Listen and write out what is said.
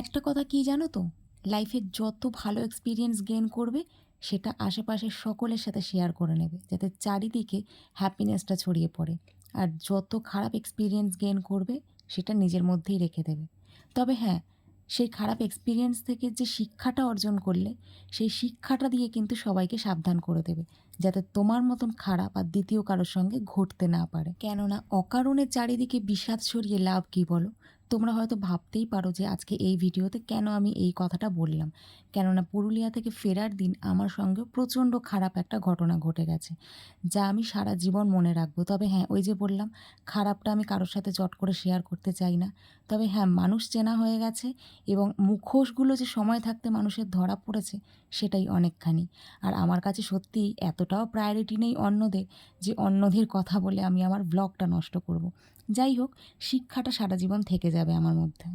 একটা কথা কি জানো তো, লাইফে যত ভালো এক্সপিরিয়েন্স গেইন করবে সেটা আশেপাশের সকলের সাথে শেয়ার করে নেবে, যাতে চারিদিকে হ্যাপিনেসটা ছড়িয়ে পড়ে। আর যত খারাপ এক্সপিরিয়েন্স গেইন করবে সেটা নিজের মধ্যেই রেখে দেবে। তবে হ্যাঁ, সেই খারাপ এক্সপিরিয়েন্স থেকে যে শিক্ষাটা অর্জন করলে সেই শিক্ষাটা দিয়ে কিন্তু সবাইকে সাবধান করে দেবে, যাতে তোমার মতন খারাপ আর দ্বিতীয় কারোর সঙ্গে ঘটতে না পারে। কেননা অকারণে চারিদিকে বিষাদ ছড়িয়ে লাভ কী বলো? তোমরা হয়তো ভাবতেই পারো যে আজকে এই ভিডিওতে কেন আমি এই কথাটা বললাম। কেননা পুরুলিয়া থেকে ফেরার দিন আমার সঙ্গে প্রচণ্ড খারাপ একটা ঘটনা ঘটে গেছে, যা আমি সারা জীবন মনে রাখবো। তবে হ্যাঁ, ওই যে বললাম, খারাপটা আমি কারোর সাথে চট করে শেয়ার করতে চাই না। তবে হ্যাঁ, মানুষ চেনা হয়ে গেছে এবং মুখোশগুলো যে সময় থাকতে মানুষের ধরা পড়েছে সেটাই অনেকখানি। আর আমার কাছে সত্যিই এতটাও প্রায়োরিটি নেই অন্যদের, যে অন্যদের কথা বলে আমি আমার ব্লগটা নষ্ট করব। যাই হোক, শিক্ষাটা সারা জীবন থেকে যাবে আমার মধ্যে।